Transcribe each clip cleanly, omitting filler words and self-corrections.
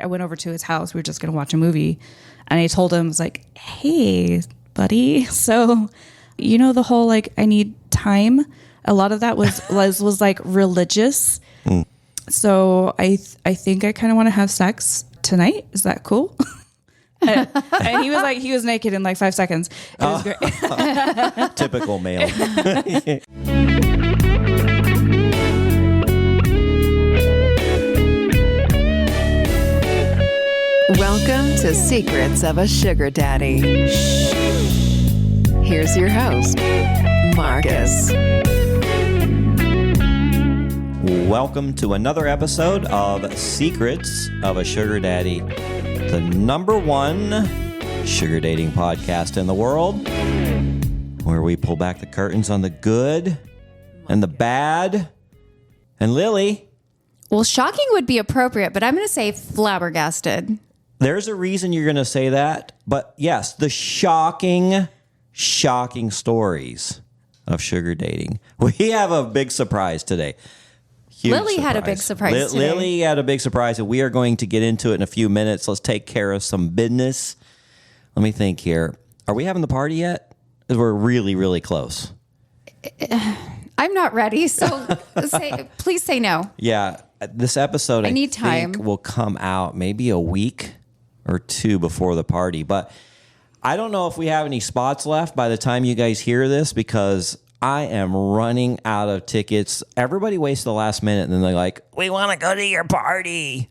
I went over to his house. We were just going to watch a movie. And I told him, I was like, hey, buddy. So, the whole, like, I need time. A lot of that was like religious. So I think I kind of want to have sex tonight. Is that cool? And he was naked in like 5 seconds. It was great. Typical male. Welcome to Secrets of a Sugar Daddy. Here's your host, Marcus. Welcome to another episode of Secrets of a Sugar Daddy, the #1 sugar dating podcast in the world, where we pull back the curtains on the good and the bad. And Lily. Well, shocking would be appropriate, but I'm going to say flabbergasted. There's a reason you're going to say that, but yes, the shocking stories of sugar dating. We have a big surprise today. Lily had a big surprise today. Lily had a big surprise, and we are going to get into it in a few minutes. Let's take care of some business. Let me think here. Are we having the party yet? We're really, really close. I'm not ready, so please say no. Yeah, this episode I need time. think will come out maybe a week or two before the party, but I don't know if we have any spots left by the time you guys hear this, because I am running out of tickets. Everybody waits the last minute, and then they're like, we want to go to your party.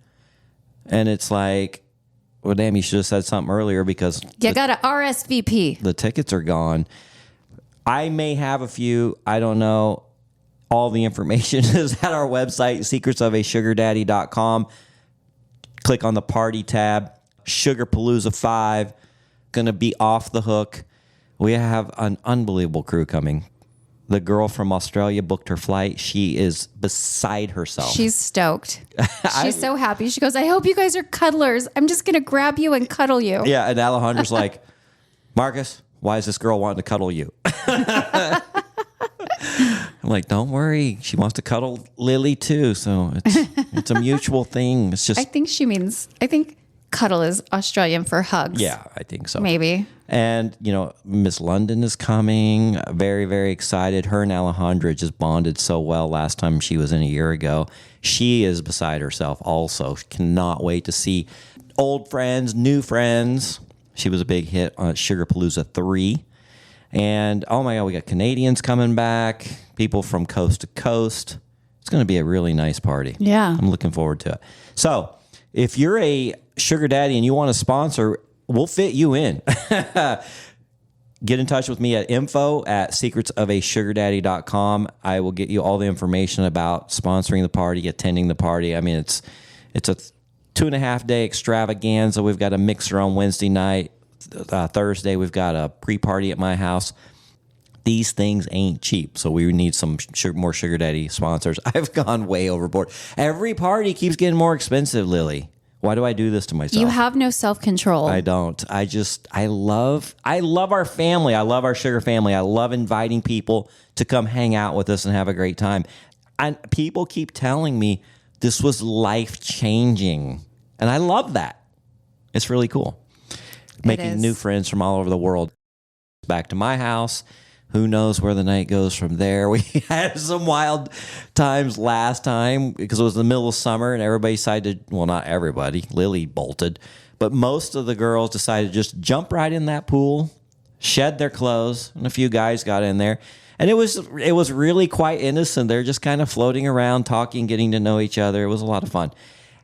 And it's like, well, damn, you should have said something earlier, because you got to RSVP. The tickets are gone. I may have a few. I don't know. All the information is at our website, secretsofasugardaddy.com. Click on the party tab. Sugarpalooza 5. Going to be off the hook. We have an unbelievable crew coming. The girl from Australia booked her flight. She is beside herself. She's stoked. She's so happy. She goes, I hope you guys are cuddlers. I'm just going to grab you and cuddle you. Yeah, and Alejandra's like, Marcus, why is this girl wanting to cuddle you? I'm like, don't worry. She wants to cuddle Lily too. So it's a mutual thing. It's just. I think cuddle is Australian for hugs. Yeah, I think so. Maybe. And, Miss London is coming. Very, very excited. Her and Alejandra just bonded so well last time she was in a year ago. She is beside herself also. She cannot wait to see old friends, new friends. She was a big hit on Sugarpalooza 3. And, oh my God, we got Canadians coming back, people from coast to coast. It's going to be a really nice party. Yeah. I'm looking forward to it. So if you're a sugar daddy and you want to sponsor, we'll fit you in. Get in touch with me at info@secretsofasugardaddy.com. I will get you all the information about sponsoring the party, attending the party. I mean, it's a 2.5 day extravaganza. We've got a mixer on Wednesday night. Thursday, we've got a pre-party at my house. These things ain't cheap, so we need some more sugar daddy sponsors. I've gone way overboard. Every party keeps getting more expensive, Lily. Why do I do this to myself? You have no self-control. I don't. I love our family. I love our sugar family. I love inviting people to come hang out with us and have a great time. And people keep telling me this was life-changing. And I love that. It's really cool. Making new friends from all over the world. Back to my house. Who knows where the night goes from there? We had some wild times last time because it was the middle of summer and everybody decided, well, not everybody, Lily bolted, but most of the girls decided to just jump right in that pool, shed their clothes, and a few guys got in there. And it was really quite innocent. They're just kind of floating around, talking, getting to know each other. It was a lot of fun.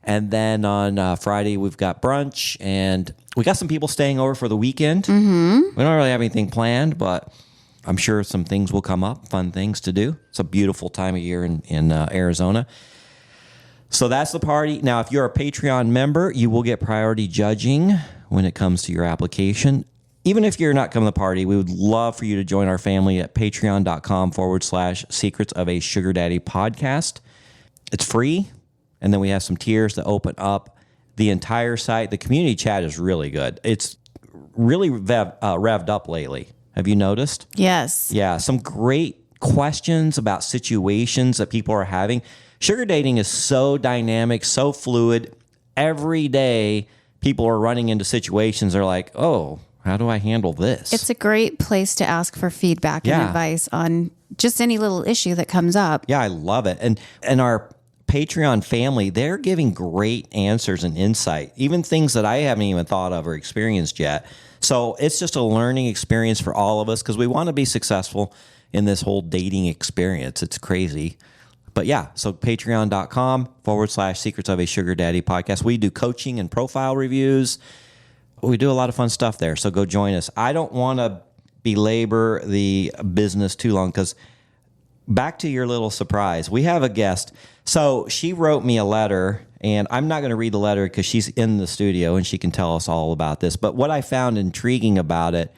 And then on Friday, we've got brunch, and we got some people staying over for the weekend. Mm-hmm. We don't really have anything planned, but I'm sure some things will come up, fun things to do. It's a beautiful time of year in Arizona. So that's the party. Now, if you're a Patreon member, you will get priority judging when it comes to your application. Even if you're not coming to the party, we would love for you to join our family at patreon.com/Secrets of a Sugar Daddy podcast. It's free. And then we have some tiers that open up the entire site. The community chat is really good. It's really revved up lately. Have you noticed? Yes. Yeah, some great questions about situations that people are having. Sugar dating is so dynamic, so fluid. every day people are running into situations. They're like, oh, how do I handle this? It's a great place to ask for feedback and advice on just any little issue that comes up. Yeah, I love it. And our Patreon family, they're giving great answers and insight, even things that I haven't even thought of or experienced yet. So it's just a learning experience for all of us because we want to be successful in this whole dating experience. It's crazy. But yeah, so patreon.com/Secrets of a Sugar Daddy podcast. We do coaching and profile reviews. We do a lot of fun stuff there. So go join us. I don't want to belabor the business too long because back to your little surprise, we have a guest. So she wrote me a letter, and I'm not going to read the letter because she's in the studio and she can tell us all about this. But what I found intriguing about it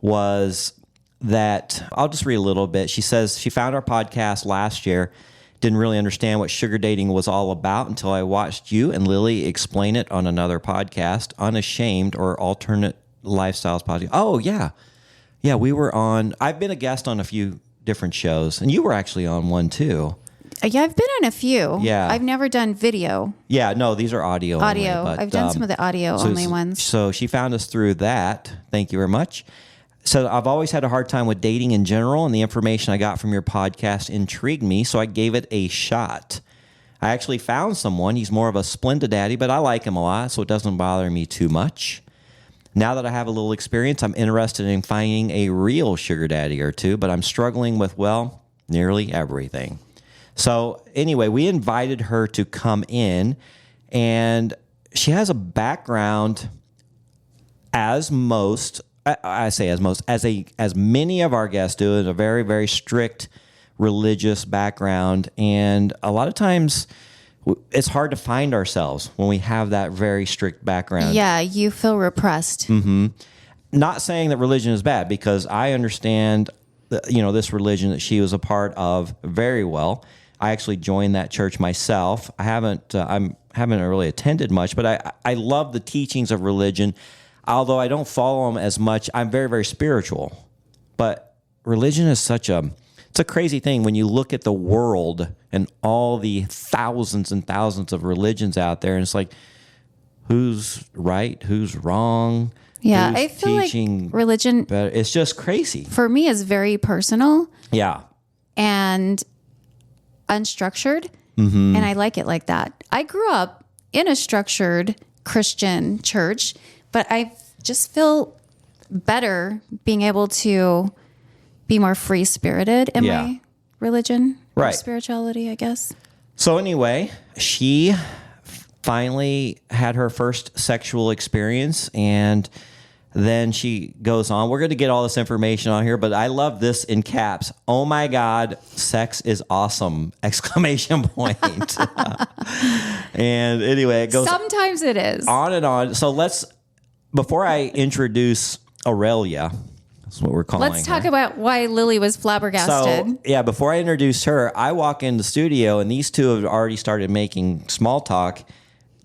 was that I'll just read a little bit. She says she found our podcast last year, didn't really understand what sugar dating was all about until I watched you and Lilly explain it on another podcast, Unashamed or Alternate Lifestyles podcast. Oh, yeah. Yeah, we were on. I've been a guest on a few different shows, and you were actually on one too. Yeah, I've been on a few. Yeah. I've never done video. Yeah, no, these are audio. Only, but, I've done some of the audio only ones. So she found us through that. Thank you very much. So I've always had a hard time with dating in general, and the information I got from your podcast intrigued me, so I gave it a shot. I actually found someone. He's more of a Splenda Daddy, but I like him a lot, so it doesn't bother me too much. Now that I have a little experience, I'm interested in finding a real sugar daddy or two, but I'm struggling with, well, nearly everything. So anyway, we invited her to come in, and she has a background as most, I say as most, as many of our guests do, in a very, very strict religious background. And a lot of times it's hard to find ourselves when we have that very strict background. Yeah, you feel repressed. Mm-hmm. Not saying that religion is bad, because I understand, this religion that she was a part of very well. I actually joined that church myself. I haven't really attended much, but I love the teachings of religion. Although I don't follow them as much, I'm very, very spiritual. But religion is it's a crazy thing when you look at the world and all the thousands and thousands of religions out there, and it's like, who's right, who's wrong? Yeah, who's I feel like religion, better? It's just crazy. For me, is very personal. Yeah. And unstructured. Mm-hmm. And I like it like that. I grew up in a structured Christian church, but I just feel better being able to be more free-spirited in my religion or spirituality, I guess. So anyway, she finally had her first sexual experience, and then she goes on. We're going to get all this information on here, but I love this in caps. Oh my God, sex is awesome! ! And anyway, it goes. Sometimes it is. On and on. So before I introduce Arelia, that's what we're calling Let's talk about why Lilly was flabbergasted. So, yeah, before I introduce her, I walk in the studio, and these two have already started making small talk.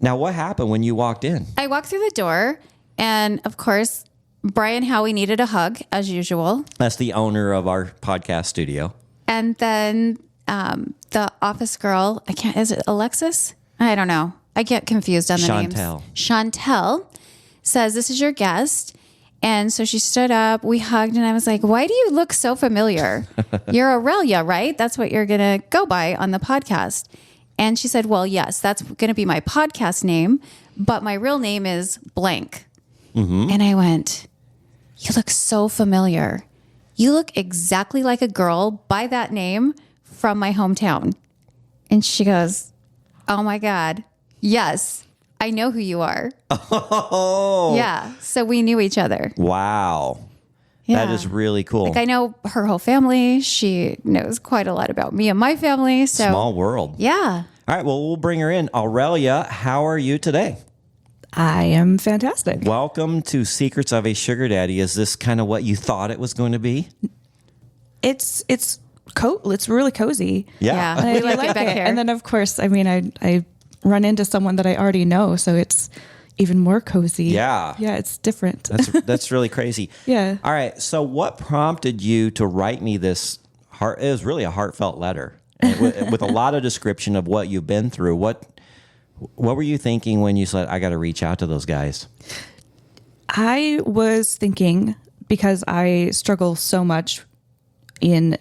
Now, what happened when you walked in? I walked through the door, and of course, Brian Howie needed a hug, as usual. That's the owner of our podcast studio. And then the office girl, is it Alexis? I don't know. I get confused on the names. Chantel says, "This is your guest." And so she stood up, we hugged, and I was like, "Why do you look so familiar? You're Arelia, right? That's what you're going to go by on the podcast." And she said, "Well, yes, that's going to be my podcast name, but my real name is blank." Mm-hmm. And I went, "You look so familiar. You look exactly like a girl by that name from my hometown." And she goes, "Oh my God, yes, I know who you are." Oh. Yeah. So we knew each other. Wow. Yeah. That is really cool. Like, I know her whole family. She knows quite a lot about me and my family. So small world. Yeah. All right. Well, we'll bring her in. Arelia, how are you today? I am fantastic. Welcome to Secrets of a Sugar Daddy. Is this kind of what you thought it was going to be? It's really cozy. Yeah. Yeah. And I like it. And then, of course, I run into someone that I already know, so it's even more cozy. Yeah. Yeah, it's different. That's really crazy. Yeah. All right. So what prompted you to write me this it was really a heartfelt letter with a lot of description of what you've been through. What What were you thinking when you said, I got to reach out to those guys? I was thinking, because I struggle so much in,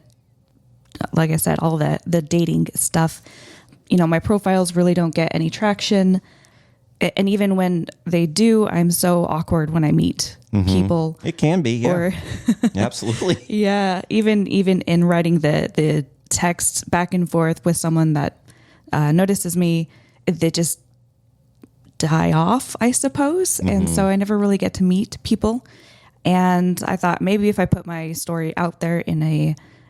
like I said, all the dating stuff, my profiles really don't get any traction. And even when they do, I'm so awkward when I meet people. It can be, yeah. Or Absolutely. yeah, even in writing the text back and forth with someone that notices me, they just die off, I suppose. And so I never really get to meet people. And I thought maybe if I put my story out there in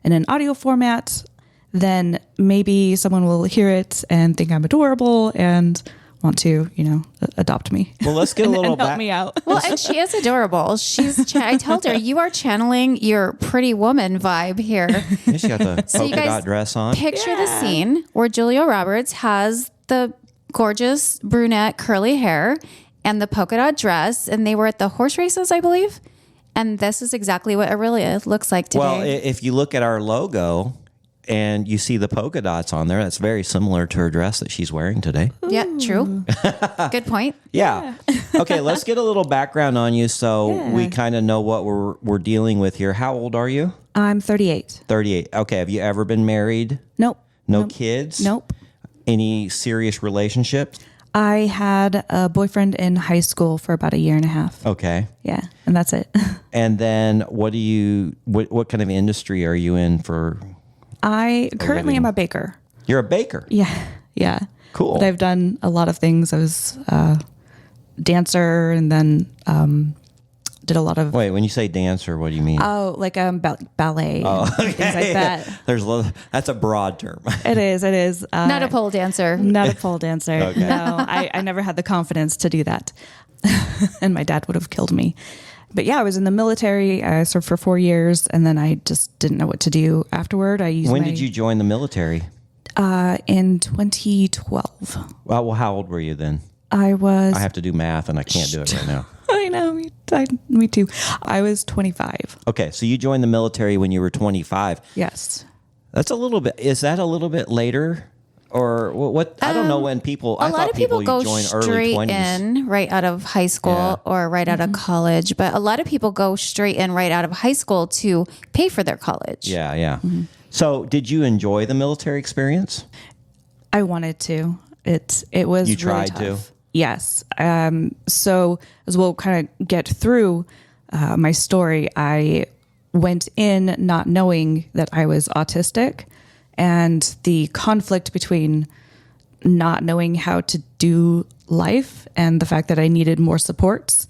an audio format, then maybe someone will hear it and think I'm adorable and want to, adopt me. Well, let's get a little and help me out. Well, and she is adorable. I told her, you are channeling your Pretty Woman vibe here. Yeah, she got the So you polka dot guys dress on. picture the scene where Julia Roberts has the gorgeous brunette curly hair and the polka dot dress, and they were at the horse races, I believe. And this is exactly what Arelia looks like today. Well, if you look at our logo and you see the polka dots on there, that's very similar to her dress that she's wearing today. Yeah, true. Good point. Yeah. Okay, let's get a little background on you so we kind of know what we're dealing with here. How old are you? I'm 38. 38. Okay, have you ever been married? Nope. No kids? Nope. Any serious relationships? I had a boyfriend in high school for about a year and a half. Okay. Yeah, and that's it. And then what kind of industry are you in for? I currently am a baker. You're a baker? Yeah. Cool. But I've done a lot of things. I was a dancer, and then did a lot of... Wait, when you say dancer, what do you mean? Oh, like ballet and things like that. That's a broad term. It is. Not a pole dancer. Not a pole dancer. Okay. No, I never had the confidence to do that. And my dad would have killed me. But yeah, I was in the military. I served for 4 years, and then I just didn't know what to do afterward. When did you join the military? In 2012. Well, how old were you then? I have to do math, and I can't do it right now. I know. Me too. I was 25. Okay, so you joined the military when you were 25. Yes. That's a little bit. Is that a little bit later, or what? I don't know when people. A lot of people go join early straight 20s. in right out of high school or right out of college, but a lot of people go straight in right out of high school to pay for their college. Yeah. So, did you enjoy the military experience? I wanted to. It was You really tried tough. to? Yes. So as we'll kind of get through my story, I went in not knowing that I was autistic, and the conflict between not knowing how to do life and the fact that I needed more supports,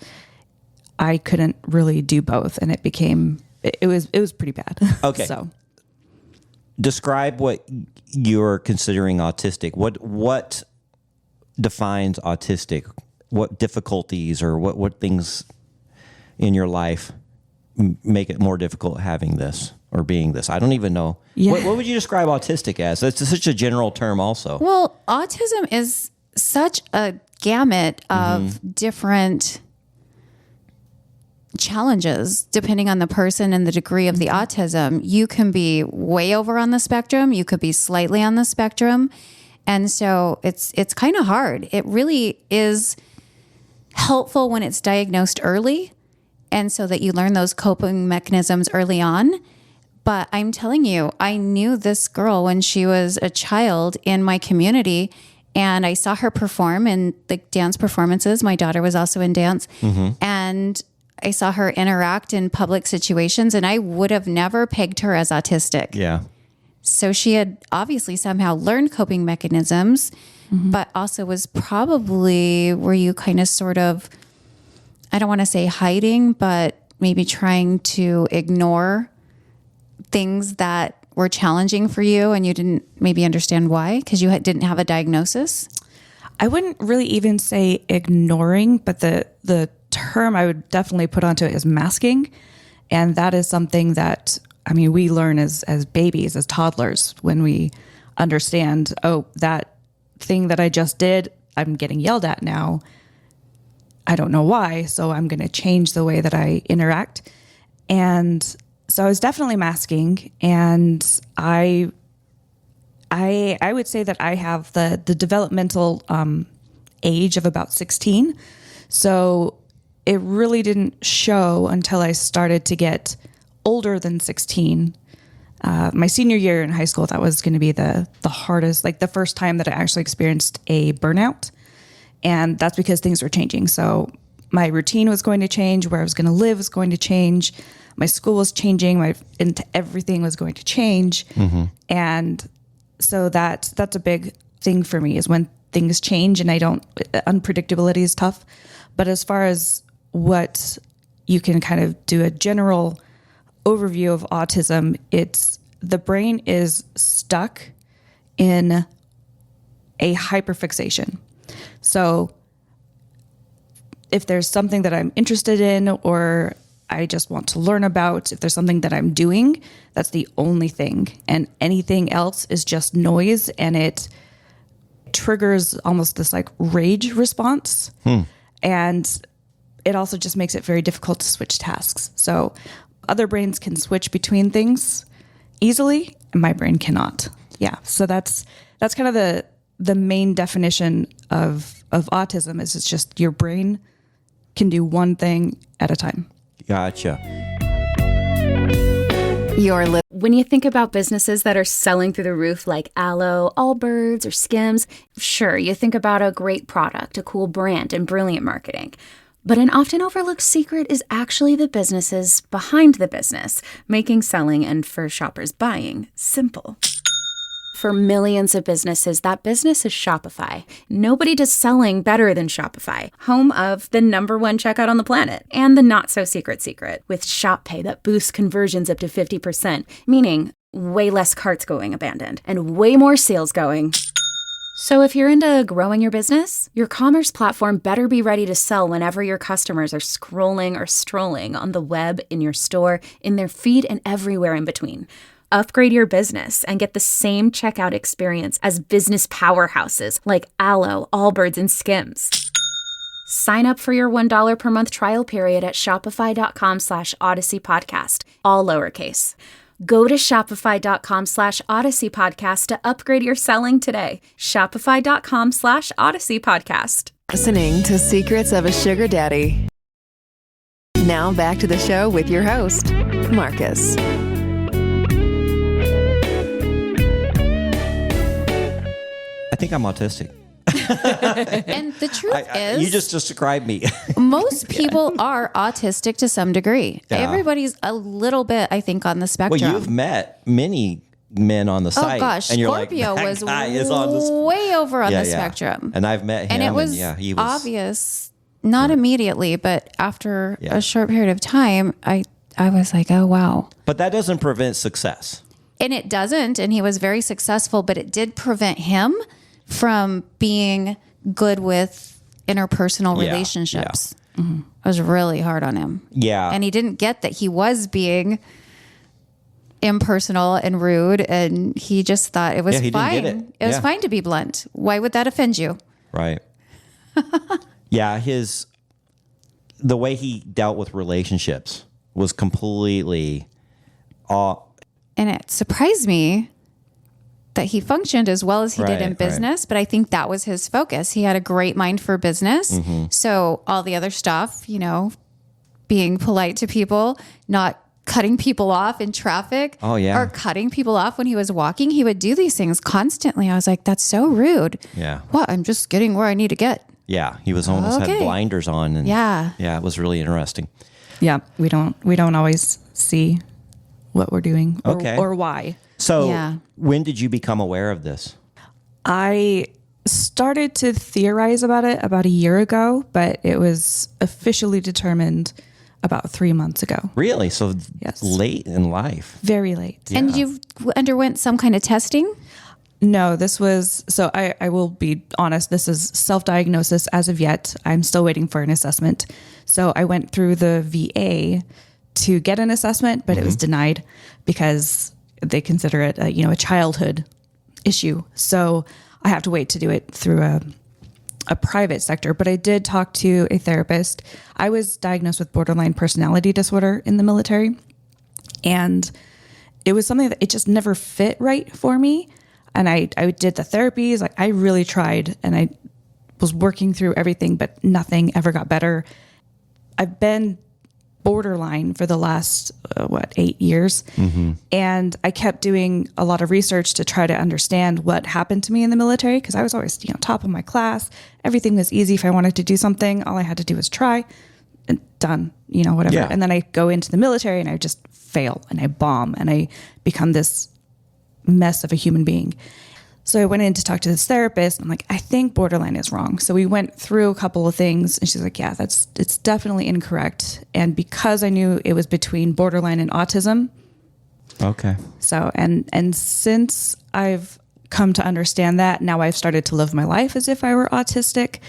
I couldn't really do both, and it was pretty bad. Okay. So Describe what you're considering autistic. What defines autistic? What difficulties or what things in your life make it more difficult having this or being this? I don't even know. Yeah. What would you describe autistic as? That's such a general term also. Well, autism is such a gamut of different challenges depending on the person and the degree of the autism. You can be way over on the spectrum. You could be slightly on the spectrum. And so it's kind of hard. It really is helpful when it's diagnosed early, and so that you learn those coping mechanisms early on. But I'm telling you, I knew this girl when she was a child in my community, and I saw her perform in the dance performances. My daughter was also in dance, and I saw her interact in public situations, and I would have never pegged her as autistic. Yeah. So she had obviously somehow learned coping mechanisms, but also was probably, were you kind of sort of, I don't want to say hiding, but maybe trying to ignore things that were challenging for you, and you didn't maybe understand why because you didn't have a diagnosis? I wouldn't really even say ignoring, but the term I would definitely put onto it is masking. And that is something that, we learn as babies, as toddlers, when we understand, oh, that thing that I just did, I'm getting yelled at now. I don't know why, so I'm going to change the way that I interact. And so I was definitely masking, and I would say that I have the developmental age of about 16. So it really didn't show until I started to get older than 16. My senior year in high school, that was going to be the hardest, like the first time that I actually experienced a burnout. And that's because things were changing. So my routine was going to change, where I was going to live was going to change. My school was changing, everything was going to change. And so that's a big thing for me, is when things change and unpredictability is tough. But as far as what you can kind of do a general overview of autism, it's the brain is stuck in a hyperfixation. So if there's something that I'm interested in, or I just want to learn about, if there's something that I'm doing, that's the only thing. And anything else is just noise, and it triggers almost this like rage response. And it also just makes it very difficult to switch tasks. So other brains can switch between things easily, and my brain cannot. Yeah. So that's kind of the main definition of autism, is it's just your brain can do one thing at a time. Gotcha. When you think about businesses that are selling through the roof like Aloe, Allbirds, or Skims, sure, you think about a great product, a cool brand, and brilliant marketing. But an often overlooked secret is actually the businesses behind the business, making selling and for shoppers buying simple. For millions of businesses, that business is Shopify. Nobody does selling better than Shopify, home of the #1 checkout on the planet, and the not-so-secret secret, with Shop Pay that boosts conversions up to 50%, meaning way less carts going abandoned, and way more sales going. So if you're into growing your business, your commerce platform better be ready to sell whenever your customers are scrolling or strolling on the web, in your store, in their feed, and everywhere in between. Upgrade your business and get the same checkout experience as business powerhouses like Aloe, Allbirds, and Skims. Sign up for your $1 per month trial period at shopify.com/Odyssey Podcast, all lowercase. Go to shopify.com/Odyssey Podcast to upgrade your selling today. Shopify.com/Odyssey Podcast. Listening to Secrets of a Sugar Daddy. Now back to the show with your host, Marcus. I think I'm autistic. And the truth is, you just described me. most people are autistic to some degree. Yeah. Everybody's a little bit, I think, on the spectrum. Well, you've met many men on the site. Oh gosh, and you're Scorpio like, was guy is on this. way over on Yeah, the yeah. spectrum. And I've met him, And it was, he was obvious, not immediately, but after Yeah. a short period of time, I was like, oh, wow. But that doesn't prevent success. And it doesn't. And he was very successful, but it did prevent him from being good with interpersonal Yeah, relationships. Mm-hmm. It was really hard on him. Yeah. And he didn't get that he was being impersonal and rude. And he just thought it was he didn't fine. get it. It was Yeah. fine to be blunt. Why would that offend you? Right. Yeah, the way he dealt with relationships was completely And it surprised me that he functioned as well as he did in Right, business, but I think that was his focus. He had a great mind for business. Mm-hmm. So all the other stuff, being polite to people, not cutting people off in traffic Oh, yeah. or cutting people off when he was walking, he would do these things constantly. I was like, that's so rude. Yeah. What? I'm just getting where I need to get. Yeah, he was almost had Okay. blinders on, and Yeah. it was really interesting. Yeah, we don't always see what we're doing Okay. or why. So, Yeah. when did you become aware of this? I started to theorize about it about a year ago, but it was officially determined about 3 months ago. Really? So Yes. late in life. Very late. And you underwent some kind of testing? No, this was, so I will be honest, this is self-diagnosis as of yet. I'm still waiting for an assessment. So I went through the VA to get an assessment, but it was denied because they consider it a childhood issue. So I have to wait to do it through a private sector. But I did talk to a therapist. I was diagnosed with borderline personality disorder in the military. And it was something that it just never fit right for me. And I did the therapies. Like I really tried, and I was working through everything, but nothing ever got better. I've been borderline for the last 8 years, and I kept doing a lot of research to try to understand what happened to me in the military, because I was always top of my class. Everything was easy. If I wanted to do something, all I had to do was try, and done, whatever. Yeah. And then I go into the military and I just fail and I bomb and I become this mess of a human being. So I went in to talk to this therapist. I'm like, I think borderline is wrong. So we went through a couple of things, and she's like, yeah, it's definitely incorrect. And because I knew it was between borderline and autism. Okay. So, and since I've come to understand that, now I've started to live my life as if I were autistic,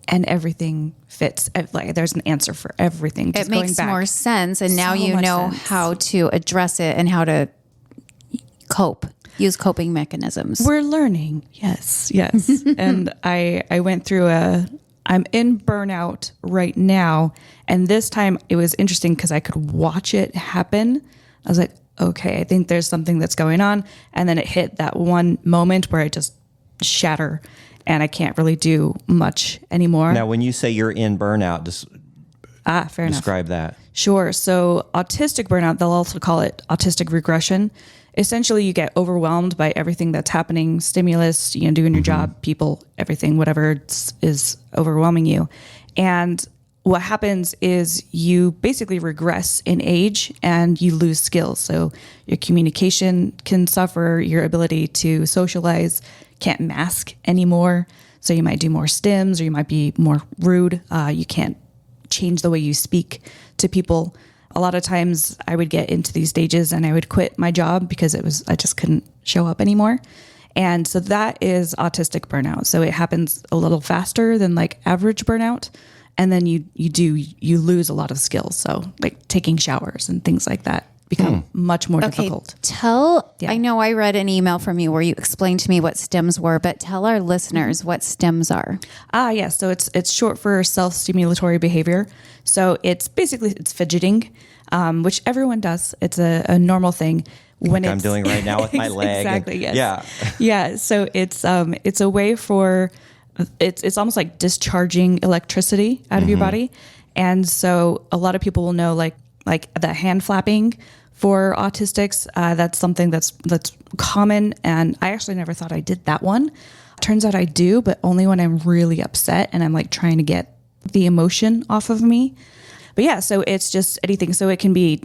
and everything fits. Like there's an answer for everything. It makes more sense. And now So you much know sense. how to address it and how to cope. Use coping mechanisms. We're learning. Yes. And I went through I'm in burnout right now. And this time it was interesting because I could watch it happen. I was like, okay, I think there's something that's going on. And then it hit that one moment where I just shatter and I can't really do much anymore. Now, when you say you're in burnout, Fair enough. describe that. Sure. So autistic burnout, they'll also call it autistic regression. Essentially, you get overwhelmed by everything that's happening, stimulus, doing your job, people, everything, whatever is overwhelming you. And what happens is you basically regress in age and you lose skills. So your communication can suffer, your ability to socialize can't mask anymore. So you might do more stims or you might be more rude. You can't change the way you speak to people. A lot of times I would get into these stages and I would quit my job because I just couldn't show up anymore. And so that is autistic burnout. So it happens a little faster than like average burnout. And then you lose a lot of skills. So like taking showers and things like that become much more difficult. I know I read an email from you where you explained to me what stems were, but tell our listeners what stems are. Yeah. So it's short for self-stimulatory behavior. So it's basically fidgeting, which everyone does. It's a normal thing. When I'm doing right now with my leg. Exactly. Yes. Yeah. Yeah. So it's a way for it's almost like discharging electricity out of your body, and so a lot of people will know like the hand flapping for autistics. That's something that's common, and I actually never thought I did that one. Turns out I do, but only when I'm really upset and I'm like trying to get the emotion off of me. But yeah, so it's just anything. So it can be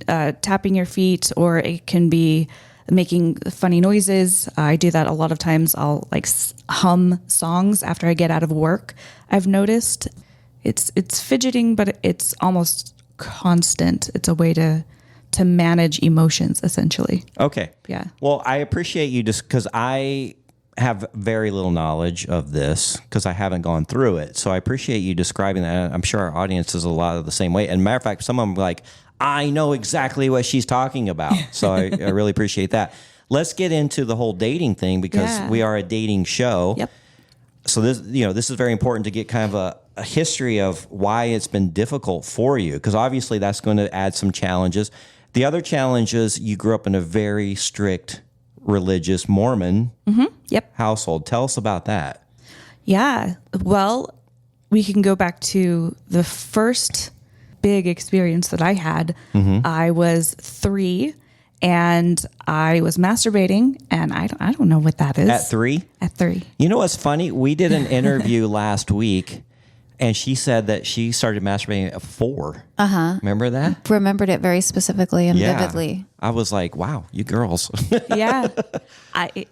tapping your feet, or it can be making funny noises. I do that a lot of times. I'll like hum songs after I get out of work. I've noticed it's fidgeting, but it's almost constant. It's a way to manage emotions, essentially. Okay. Yeah. Well, I appreciate you just because I have very little knowledge of this because I haven't gone through it. So I appreciate you describing that. I'm sure our audience is a lot of the same way. And matter of fact, some of them are like, I know exactly what she's talking about. So I really appreciate that. Let's get into the whole dating thing because we are a dating show. Yep. So this is very important to get kind of a history of why it's been difficult for you, because obviously that's going to add some challenges. The other challenge is you grew up in a very strict religious Mormon household. Tell us about that. Yeah. Well, we can go back to the first big experience that I had. I was 3 and I was masturbating, and I don't know what that is. At 3? At 3. You know what's funny? We did an interview last week, and she said that she started masturbating at 4. Remember that? Remembered it very specifically and vividly. I was like, wow, you girls. Yeah. I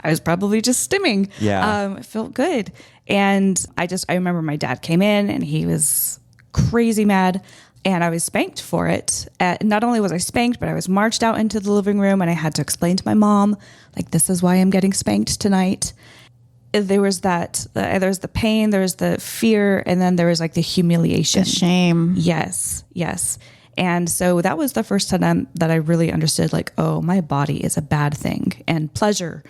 was probably just stimming. Yeah. It felt good. And I remember my dad came in and he was crazy mad, and I was spanked for it. Not only was I spanked, but I was marched out into the living room and I had to explain to my mom, like, this is why I'm getting spanked tonight. There was that, there's the pain, there's the fear, and then there was like the humiliation. The shame. Yes. And so that was the first time that I really understood, like, oh, my body is a bad thing and pleasure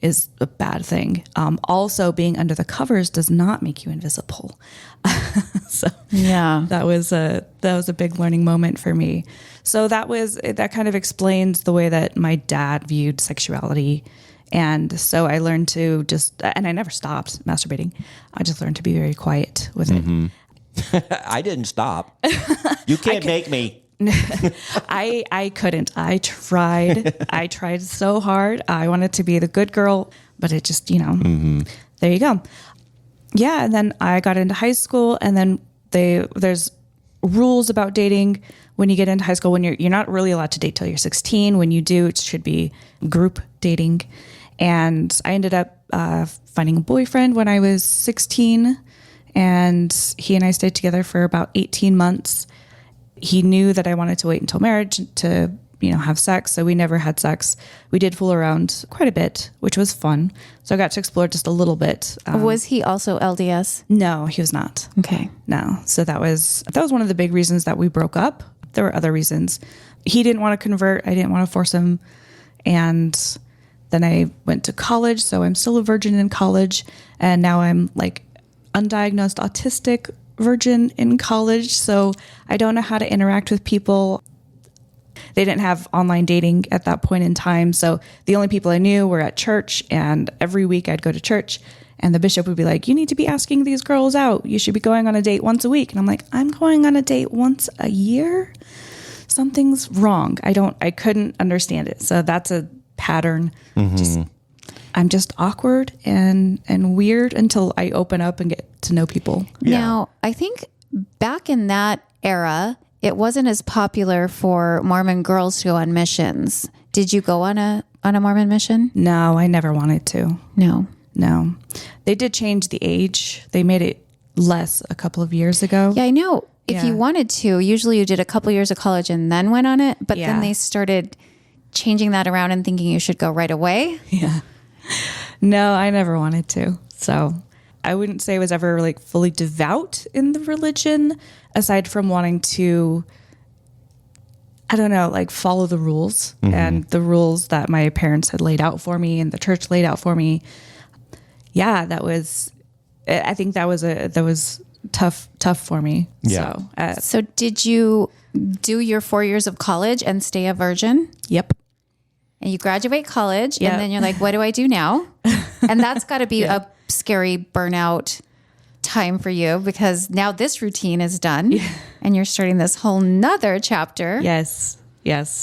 is a bad thing. Also, being under the covers does not make you invisible. So yeah, that was a big learning moment for me. So that kind of explains the way that my dad viewed sexuality And so I learned to and I never stopped masturbating. I just learned to be very quiet with it. I didn't stop. You can't make me. I couldn't. I tried so hard. I wanted to be the good girl, but it just, there you go. Yeah. And then I got into high school, and then there's rules about dating when you get into high school. When you're not really allowed to date till you're 16. When you do, it should be group dating. And I ended up finding a boyfriend when I was 16, and he and I stayed together for about 18 months. He knew that I wanted to wait until marriage to, have sex. So we never had sex. We did fool around quite a bit, which was fun. So I got to explore just a little bit. Was he also LDS? No, he was not. Okay. No. So that was one of the big reasons that we broke up. There were other reasons. He didn't want to convert. I didn't want to force him. And then I went to college. So I'm still a virgin in college. And now I'm like undiagnosed autistic virgin in college. So I don't know how to interact with people. They didn't have online dating at that point in time. So the only people I knew were at church, and every week I'd go to church and the bishop would be like, you need to be asking these girls out. You should be going on a date once a week. And I'm like, I'm going on a date once a year. Something's wrong. I couldn't understand it. So that's a pattern. I'm just awkward and weird until I open up and get to know people. Yeah. Now, I think back in that era, it wasn't as popular for Mormon girls to go on missions. Did you go on a Mormon mission? No, I never wanted to. No. They did change the age. They made it less a couple of years ago. Yeah, I know. If you wanted to, usually you did a couple years of college and then went on it. But then they started changing that around and thinking you should go right away. Yeah. No, I never wanted to. So I wouldn't say I was ever like fully devout in the religion, aside from wanting to, I don't know, like follow the rules and the rules that my parents had laid out for me and the church laid out for me. Yeah, I think that was tough for me. Yeah. So did you do your 4 years of college and stay a virgin? Yep. And you graduate college and then you're like, what do I do now? And that's got to be a scary burnout time for you, because now this routine is done and you're starting this whole nother chapter. Yes.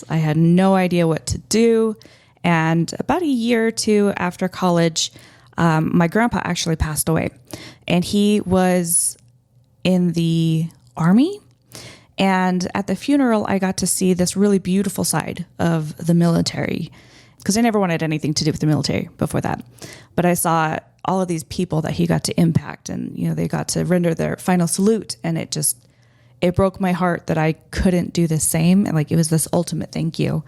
I had no idea what to do. And about a year or two after college, my grandpa actually passed away, and he was in the Army. And at the funeral, I got to see this really beautiful side of the military, because I never wanted anything to do with the military before that. But I saw all of these people that he got to impact, and they got to render their final salute, and it broke my heart that I couldn't do the same. And like, it was this ultimate thank you.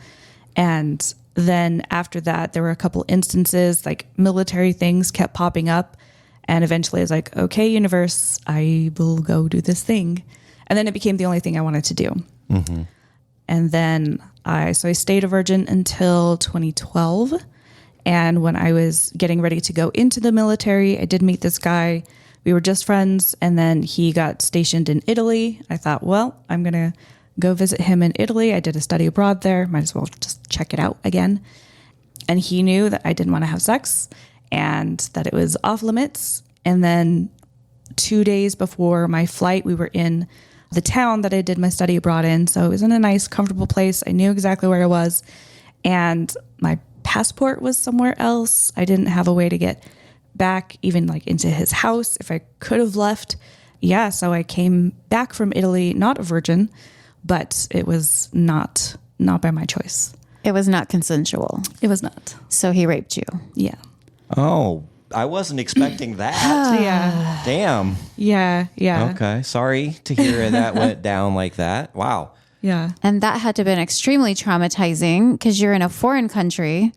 And then after that, there were a couple instances, like military things kept popping up, and eventually I was like, okay, universe, I will go do this thing. And then it became the only thing I wanted to do. And then I stayed a virgin until 2012. And when I was getting ready to go into the military, I did meet this guy. We were just friends. And then he got stationed in Italy. I thought, well, I'm going to go visit him in Italy. I did a study abroad there. Might as well just check it out again. And he knew that I didn't want to have sex and that it was off limits. And then 2 days before my flight, we were in the town that I did my study abroad in. So it was in a nice, comfortable place. I knew exactly where I was. And my passport was somewhere else. I didn't have a way to get back even like into his house if I could have left. Yeah, so I came back from Italy, not a virgin, but it was not by my choice. It was not consensual. It was not. So he raped you. Yeah. Oh, I wasn't expecting that. Yeah. Damn. Yeah. Okay. Sorry to hear that went down like that. Wow. Yeah. And that had to have been extremely traumatizing, because you're in a foreign country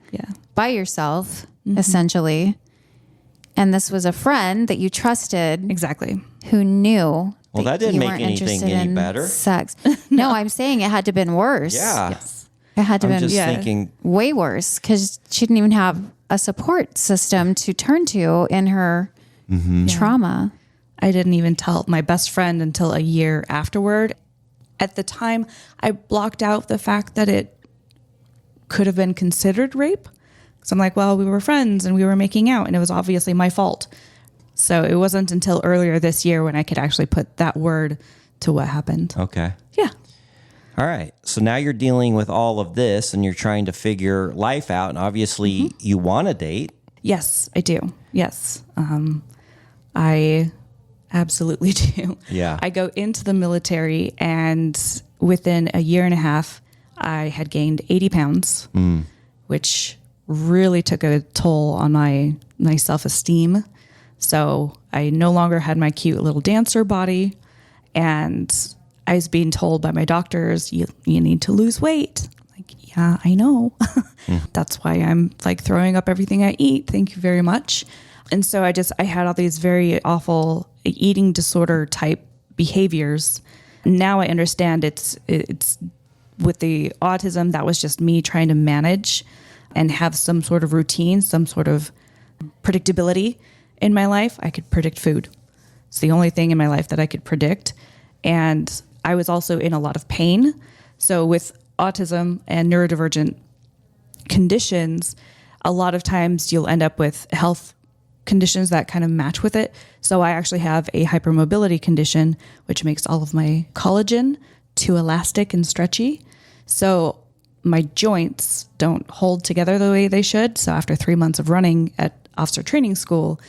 by yourself, essentially. And this was a friend that you trusted. Exactly. Who knew. Well, that didn't you make weren't anything interested any in better. Sex. No, I'm saying it had to have been worse. Yeah. Yes. It had to have I'm been just thinking. way worse, because she didn't even have a support system to turn to in her trauma. I didn't even tell my best friend until a year afterward. At the time, I blocked out the fact that it could have been considered rape, So I'm like, well, we were friends and we were making out and it was obviously my fault. So it wasn't until earlier this year when I could actually put that word to what happened. Okay. Yeah. All right. So now you're dealing with all of this and you're trying to figure life out. And obviously you want to date. Yes, I do. Yes. I absolutely do. Yeah. I go into the military and within a year and a half, I had gained 80 pounds, which really took a toll on my self-esteem. So I no longer had my cute little dancer body. And I was being told by my doctors, you need to lose weight. Like, yeah, I know. That's why I'm like throwing up everything I eat. Thank you very much. And so I had all these very awful eating disorder type behaviors. Now I understand it's with the autism, that was just me trying to manage and have some sort of routine, some sort of predictability in my life. I could predict food. It's the only thing in my life that I could predict. And I was also in a lot of pain. So with autism and neurodivergent conditions, a lot of times you'll end up with health conditions that kind of match with it. So I actually have a hypermobility condition, which makes all of my collagen too elastic and stretchy. So my joints don't hold together the way they should. So after 3 months of running at officer training school,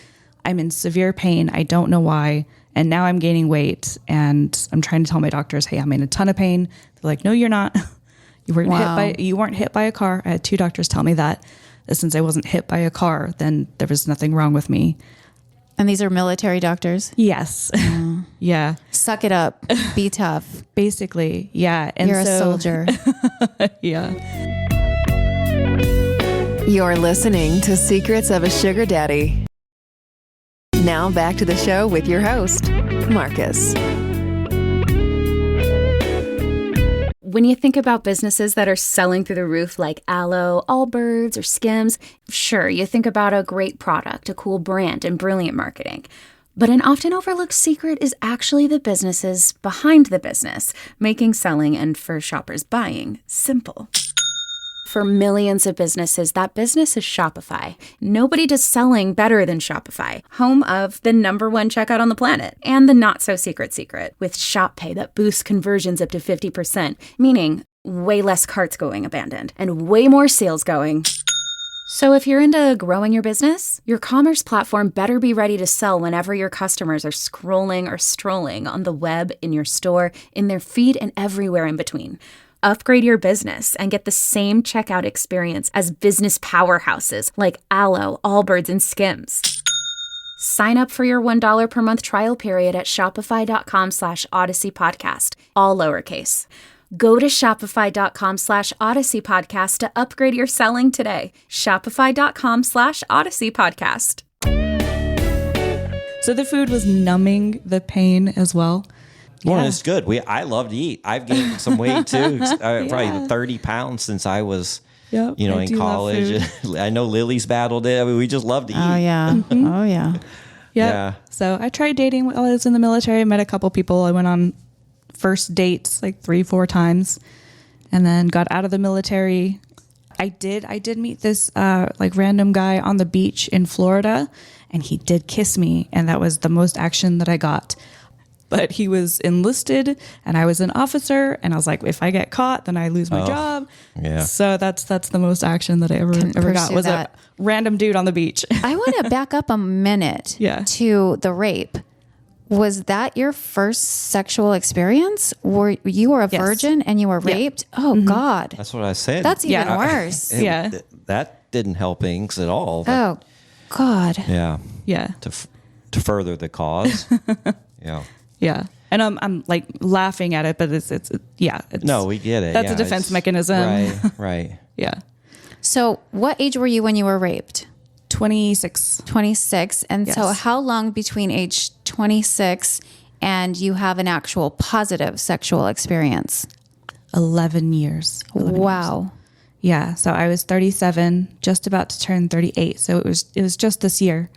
I'm in severe pain. I don't know why. And now I'm gaining weight and I'm trying to tell my doctors, hey, I'm in a ton of pain. They're like, no, you're not. You weren't hit by a car. I had 2 doctors tell me that. Since I wasn't hit by a car, then there was nothing wrong with me. And these are military doctors? Yes. Yeah. Suck it up. Be tough. Basically. Yeah. And you're a soldier. Yeah. You're listening to Secrets of a Sugar Daddy. Now back to the show with your host, Marcus. When you think about businesses that are selling through the roof like Aloe, Allbirds, or Skims, sure, you think about a great product, a cool brand, and brilliant marketing. But an often overlooked secret is actually the businesses behind the business, making selling and for shoppers buying simple. For millions of businesses, that business is Shopify. Nobody does selling better than Shopify, home of the #1 checkout on the planet, and the not-so-secret secret, with Shop Pay that boosts conversions up to 50%, meaning way less carts going abandoned, and way more sales going. So if you're into growing your business, your commerce platform better be ready to sell whenever your customers are scrolling or strolling on the web, in your store, in their feed, and everywhere in between. Upgrade your business and get the same checkout experience as business powerhouses like Aloe, Allbirds, and Skims. Sign up for your $1 per month trial period at shopify.com/Odyssey Podcast, all lowercase. Go to shopify.com/Odyssey Podcast to upgrade your selling today. Shopify.com/Odyssey Podcast. So the food was numbing the pain as well. Well, it's good. I love to eat. I've gained some weight too. Probably 30 pounds since I was, in college. I know Lily's battled it. I mean, we just love to eat. Oh, yeah. Mm-hmm. Oh, yeah. Yep. Yeah. So I tried dating while I was in the military. I met a couple people. I went on first dates like 3-4 times and then got out of the military. I did meet this like random guy on the beach in Florida, and he did kiss me. And that was the most action that I got. But he was enlisted and I was an officer, and I was like, if I get caught, then I lose my job. Yeah. So that's the most action that I ever got was a random dude on the beach. I want to back up a minute to the rape. Was that your first sexual experience? Were you were a virgin and you were raped? Oh God. That's what I said. That's even worse. That didn't help things at all. Oh God. Yeah. Yeah. To further the cause. Yeah. Yeah. And I'm like laughing at it, but it's no, we get it. That's a defense mechanism. Right. Yeah. So what age were you when you were raped? 26. 26. And so how long between age 26 and you have an actual positive sexual experience? 11 years. 11 wow. Years. Yeah. So I was 37, just about to turn 38. So it was just this year.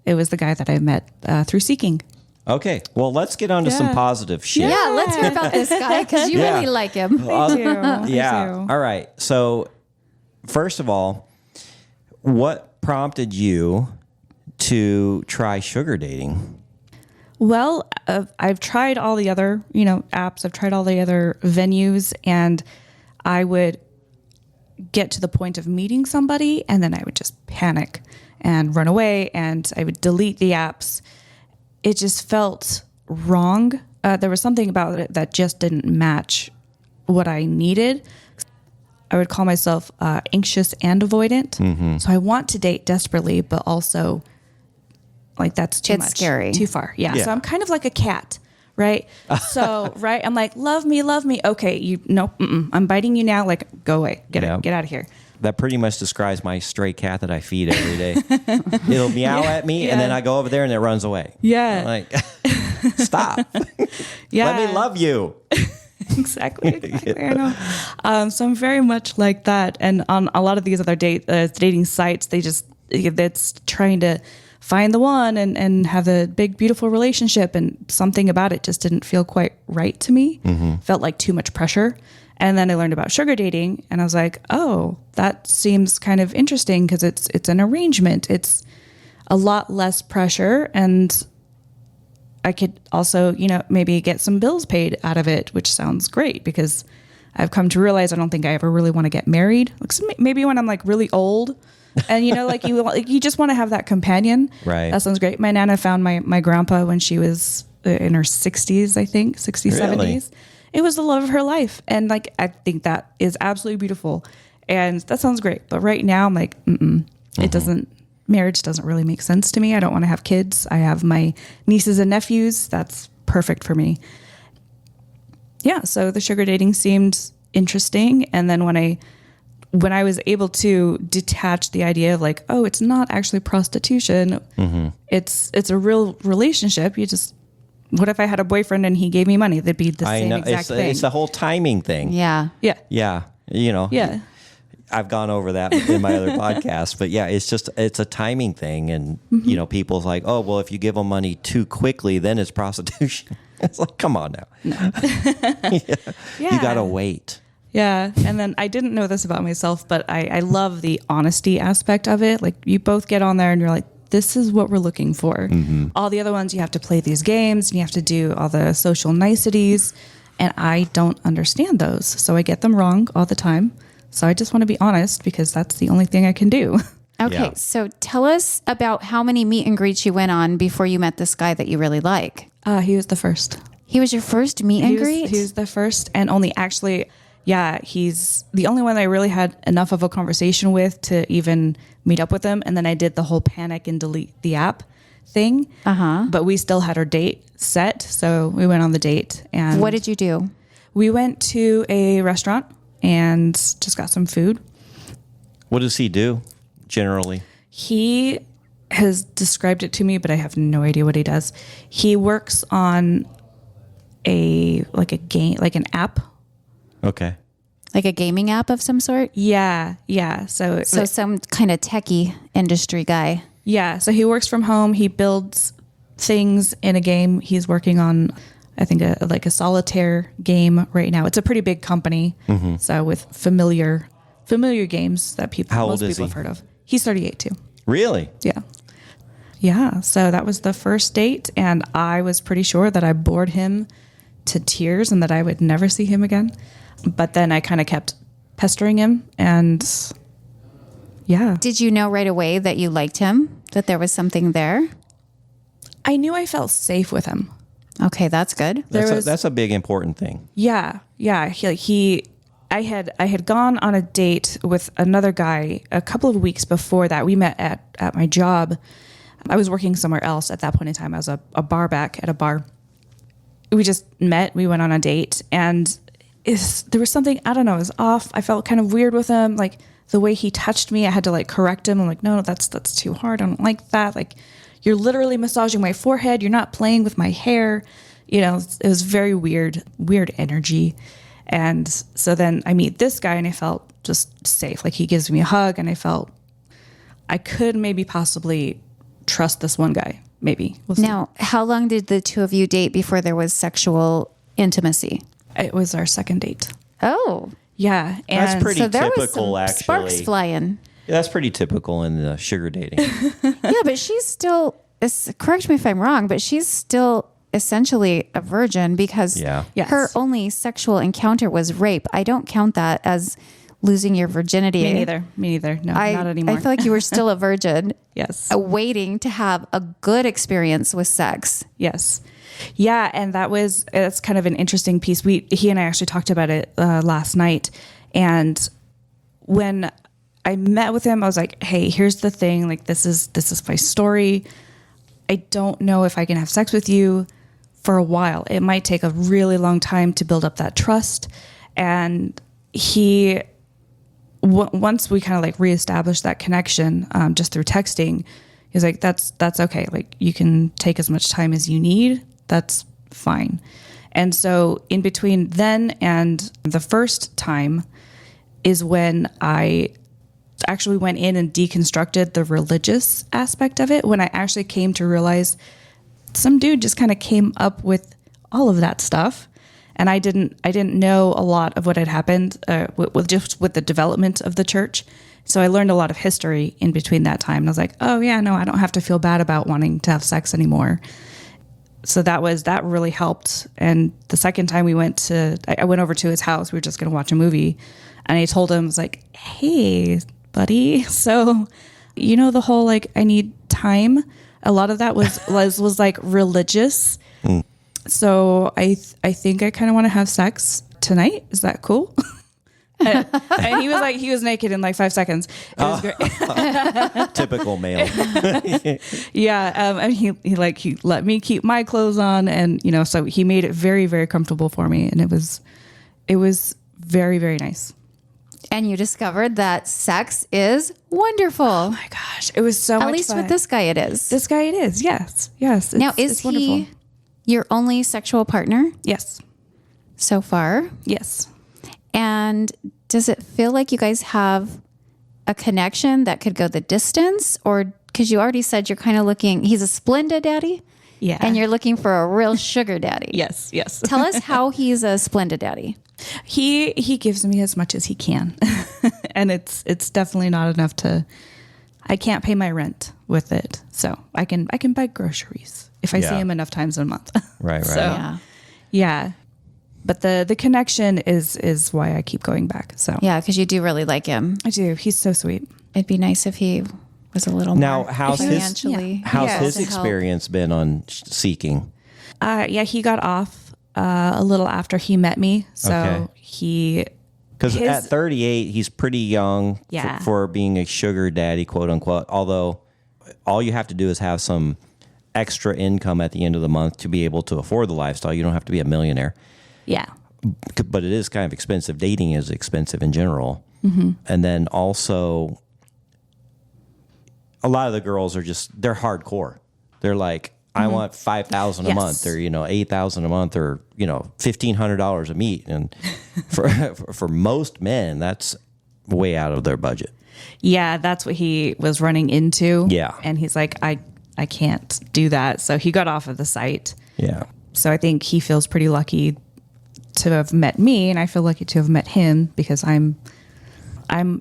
It was the guy that I met through Seeking. Okay. Well, let's get on to some positive shit. Yeah, let's hear about this guy because you really like him. I do. Yeah. All right. So first of all, What prompted you to try sugar dating? Well, I've tried all the other, apps. I've tried all the other venues, and I would get to the point of meeting somebody, and then I would just panic and run away, and I would delete the apps. It just felt wrong. There was something about it that just didn't match what I needed. I would call myself anxious and avoidant. Mm-hmm. So I want to date desperately, but also like that's too much. It's scary. Too far. Yeah. So I'm kind of like a cat, right? So, right. I'm like, love me. Okay. I'm biting you now. Like, go away. Get out of here. That pretty much describes my stray cat that I feed every day. It'll meow at me, and then I go over there and it runs away. Yeah. I'm like, stop. Yeah. Let me love you. Exactly. I know. So I'm very much like that. And on a lot of these other dating sites, it's trying to find the one and have a big, beautiful relationship. And something about it just didn't feel quite right to me. Mm-hmm. Felt like too much pressure. And then I learned about sugar dating, and I was like, oh, that seems kind of interesting because it's an arrangement. It's a lot less pressure, and I could also, maybe get some bills paid out of it, which sounds great because I've come to realize I don't think I ever really want to get married. Like maybe when I'm like really old, and you just want to have that companion. Right. That sounds great. My Nana found my grandpa when she was in her 60s, I think, 60s, Really? 70s. It was the love of her life. And like, I think that is absolutely beautiful. And that sounds great. But right now I'm like, marriage doesn't really make sense to me. I don't want to have kids. I have my nieces and nephews. That's perfect for me. Yeah. So the sugar dating seemed interesting. And then when I was able to detach the idea of like, oh, it's not actually prostitution. Mm-hmm. It's a real relationship. What if I had a boyfriend and he gave me money? That'd be the same exact thing. It's the whole timing thing. Yeah. Yeah. Yeah. Yeah. I've gone over that in my other podcast, but yeah, it's a timing thing. And, people's like, oh, well, if you give them money too quickly, then it's prostitution. It's like, come on now. No. Yeah. You got to wait. Yeah. And then I didn't know this about myself, but I love the honesty aspect of it. Like you both get on there and you're like, this is what we're looking for. Mm-hmm. All the other ones, you have to play these games and you have to do all the social niceties. And I don't understand those. So I get them wrong all the time. So I just want to be honest because that's the only thing I can do. Okay. Yeah. So tell us about how many meet and greets you went on before you met this guy that you really like. He was the first. He was your first meet and greet? He was the first and only actually. Yeah, he's the only one that I really had enough of a conversation with to even meet up with him. And then I did the whole panic and delete the app thing. Uh-huh. But we still had our date set. So we went on the date. And what did you do? We went to a restaurant and just got some food. What does he do generally? He has described it to me, but I have no idea what he does. He works on an app. Okay. Like a gaming app of some sort? Yeah. So some kind of techie industry guy. Yeah. So he works from home. He builds things in a game. He's working on, I think, a solitaire game right now. It's a pretty big company. Mm-hmm. So with familiar games that most people have heard of. He's 38 too. Really? Yeah. Yeah. So that was the first date. And I was pretty sure that I bored him to tears and that I would never see him again. But then I kind of kept pestering him and yeah. Did you know right away that you liked him? That there was something there? I knew I felt safe with him. Okay, that's good. That's a big important thing. Yeah. Yeah. I had gone on a date with another guy a couple of weeks before that. We met at my job. I was working somewhere else at that point in time. I was a bar back at a bar. We just met. We went on a date and there was something, I don't know, it was off. I felt kind of weird with him. Like the way he touched me, I had to like correct him. I'm like, no, that's too hard. I don't like that. Like you're literally massaging my forehead. You're not playing with my hair. It was very weird energy. And so then I meet this guy and I felt just safe. Like he gives me a hug and I felt I could maybe possibly trust this one guy. Maybe. We'll see. Now, how long did the two of you date before there was sexual intimacy? It was our second date. Oh. Yeah. And that's pretty so there typical, was some actually. sparks flying. That's pretty typical in the sugar dating. Yeah, but she's still, correct me if I'm wrong, but she's still essentially a virgin because Yeah. Yes. her only sexual encounter was rape. I don't count that as losing your virginity. Me neither. No, not anymore. I feel like you were still a virgin. Yes. Waiting to have a good experience with sex. Yes. Yeah. And that's kind of an interesting piece. He and I actually talked about it last night. And when I met with him, I was like, hey, here's the thing. Like, this is my story. I don't know if I can have sex with you for a while. It might take a really long time to build up that trust. And once we kind of like reestablished that connection, just through texting, he was like, that's okay. Like, you can take as much time as you need. That's fine. And so in between then and the first time is when I actually went in and deconstructed the religious aspect of it, when I actually came to realize some dude just kind of came up with all of that stuff. And I didn't know a lot of what had happened with the development of the church. So I learned a lot of history in between that time. And I was like, oh yeah, no, I don't have to feel bad about wanting to have sex anymore. So that really helped. And the second time I went over to his house, we were just going to watch a movie. And I told him, I was like, hey, buddy. So, the whole, like, I need time. A lot of that was like religious. So I think I kind of want to have sex tonight. Is that cool? And he was naked in like 5 seconds. It was great. Typical male. Yeah. And he let me keep my clothes on, and so he made it very, very comfortable for me, and it was very, very nice. And you discovered that sex is wonderful. Oh my gosh, it was so much fun. At least with this guy, it is. This guy, it is. Yes. Now, is it's wonderful. he your only sexual partner Yes. so far? Yes. And does it feel like you guys have a connection that could go the distance? Or because you already said you're kind of looking, he's a Splenda Daddy? Yeah. And you're looking for a real sugar daddy. Yes. Tell us how he's a Splenda Daddy. He gives me as much as he can. And it's definitely not enough I can't pay my rent with it. So I can buy groceries if I see him enough times a month. Right. So, yeah. But the connection is why I keep going back. So Yeah, because you do really like him. I do. He's so sweet. It'd be nice if he was a little Now, more how's financially. his to help. experience been on seeking? Yeah, he got off a little after he met me. So Okay. Because at 38, he's pretty young Yeah. for being a sugar daddy, quote unquote. Although all you have to do is have some extra income at the end of the month to be able to afford the lifestyle. You don't have to be a millionaire. yeah. But it is kind of expensive. Dating is expensive in general. And then also, a lot of the girls are they're hardcore. They're like, I want $5,000 a month, or $8,000 a month, or $1,500 a meet. And for most men, that's way out of their budget. Yeah, that's what he was running into. Yeah. And he's like, I can't do that. So he got off of the site. Yeah. So I think he feels pretty lucky to have met me, and I feel lucky to have met him, because I'm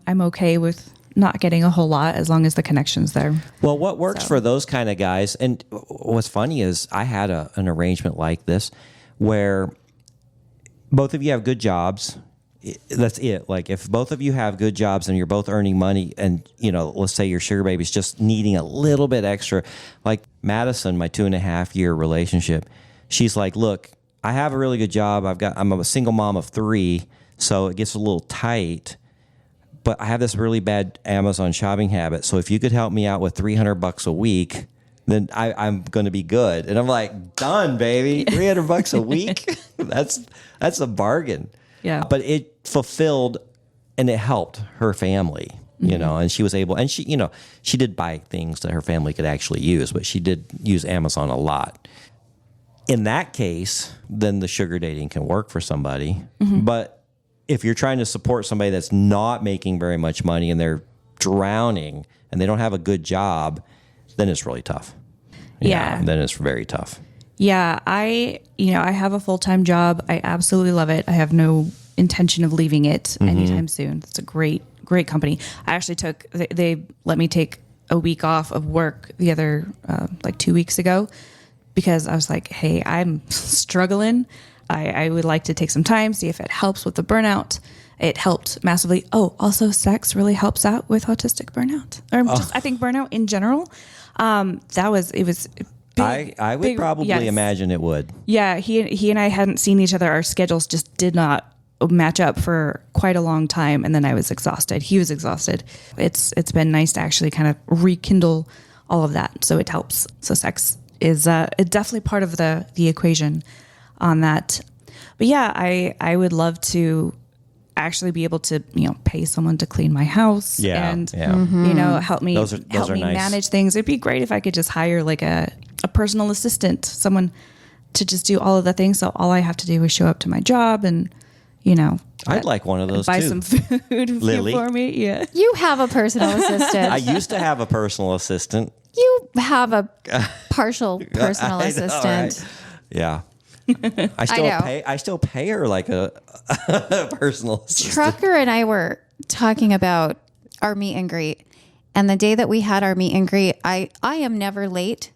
okay with not getting a whole lot as long as the connection's there. Well, what works for those kind of guys, and what's funny is I had an arrangement like this where both of you have good jobs. That's it. Like, if both of you have good jobs and you're both earning money, and let's say your sugar baby's just needing a little bit extra. Like Madison, my 2.5-year relationship, she's like, look, I have a really good job. I'm a single mom of 3, so it gets a little tight. But I have this really bad Amazon shopping habit. So if you could help me out with $300 a week, then I'm going to be good. And I'm like, done, baby. $300 a week. That's a bargain. Yeah. But it fulfilled and it helped her family, and she was able, and she did buy things that her family could actually use, but she did use Amazon a lot. In that case, then the sugar dating can work for somebody. But if you're trying to support somebody that's not making very much money and they're drowning and they don't have a good job, then it's really tough. Yeah. Then it's very tough. Yeah. I have a full-time job. I absolutely love it. I have no intention of leaving it anytime soon. It's a great company. I actually they let me take a week off of work the other, like 2 weeks ago, because I was like, hey, I'm struggling. I would like to take some time, see if it helps with the burnout. It helped massively. Oh, also sex really helps out with autistic burnout, or just I think burnout in general. It was big, I would probably imagine it would. Yeah, he and I hadn't seen each other. Our schedules just did not match up for quite a long time, and then I was exhausted. He was exhausted. It's been nice to actually kind of rekindle all of that, so it helps. So sex is definitely part of the equation on that. But yeah, I would love to actually be able to pay someone to clean my house and help me those are nice. Manage things. It'd be great if I could just hire like a personal assistant, someone to just do all of the things. So all I have to do is show up to my job and I'd like one of those buy too. some food Lilly. for me. Yeah. You have a personal assistant. I used to have a personal assistant. You have a partial personal assistant. Right? Yeah. I still pay her like a personal assistant. Trucker and I were talking about our meet and greet, and the day that we had our meet and greet, I am never late,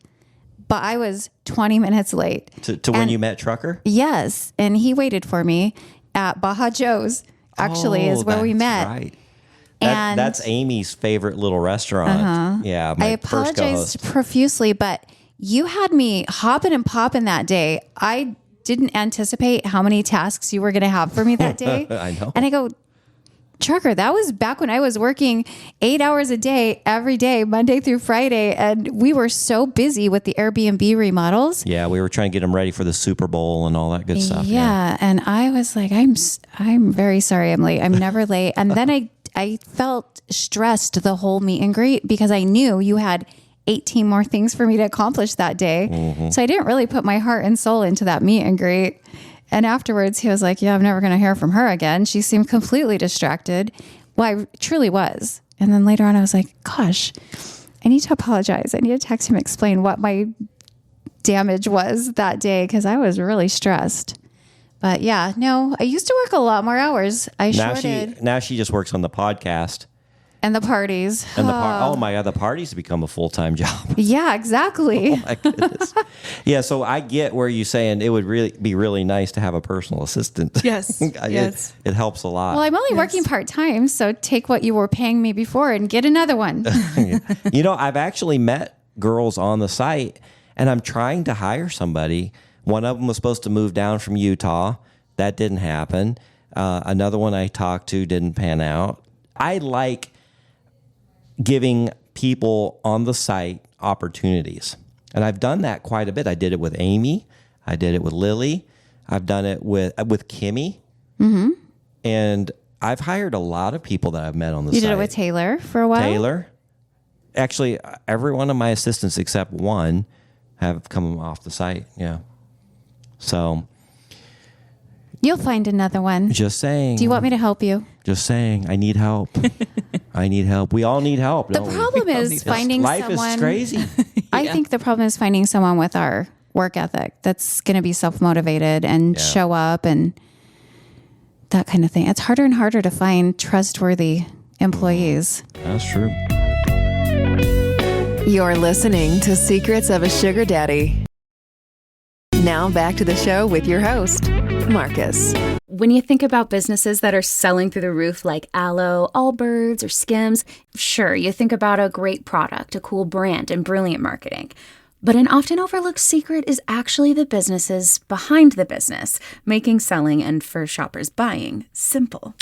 but I was 20 minutes late to when you met Trucker. Yes, and he waited for me at Baja Joe's. Actually, is where we met. Right. And that's Amy's favorite little restaurant. Yeah, I apologized profusely, but you had me hopping and popping that day. I didn't anticipate how many tasks you were going to have for me that day. I know. And I go, Trucker, that was back when I was working 8 hours a day, every day, Monday through Friday. And we were so busy with the Airbnb remodels. Yeah, we were trying to get them ready for the Super Bowl and all that good stuff. Yeah. And I was like, I'm very sorry I'm late. I'm never late. And then I felt stressed the whole meet and greet because I knew you had 18 more things for me to accomplish that day. Mm-hmm. So I didn't really put my heart and soul into that meet and greet. And afterwards he was like, yeah, I'm never going to hear from her again. She seemed completely distracted. Well, I truly was. And then later on I was like, gosh, I need to apologize. I need to text him, explain what my damage was that day, because I was really stressed. But yeah, no, I used to work a lot more hours. Now she just works on the podcast. And the parties. And oh my God, the parties become a full-time job. Yeah, exactly. Oh my goodness. Yeah, so I get where you're saying it would really be really nice to have a personal assistant. Yes. Yes. It helps a lot. Well, I'm only working part-time, so take what you were paying me before and get another one. I've actually met girls on the site, and I'm trying to hire somebody. One of them was supposed to move down from Utah. That didn't happen. Another one I talked to didn't pan out. I like giving people on the site opportunities. And I've done that quite a bit. I did it with Amy. I did it with Lilly. I've done it with Kimmy. Mm-hmm. And I've hired a lot of people that I've met on the site. You did it with Taylor for a while? Taylor. Actually, every one of my assistants except one have come off the site. Yeah. So. You'll find another one. Just saying. Do you want me to help you? Just saying. I need help. I need help. We all need help. The problem is finding life someone. Life is crazy. I think the problem is finding someone with our work ethic that's going to be self-motivated and show up and that kind of thing. It's harder and harder to find trustworthy employees. That's true. You're listening to Secrets of a Sugar Daddy. Now back to the show with your host, Marcus. When you think about businesses that are selling through the roof like Aloe, Allbirds, or Skims, sure, you think about a great product, a cool brand, and brilliant marketing. But an often overlooked secret is actually the businesses behind the business, making selling and for shoppers buying simple.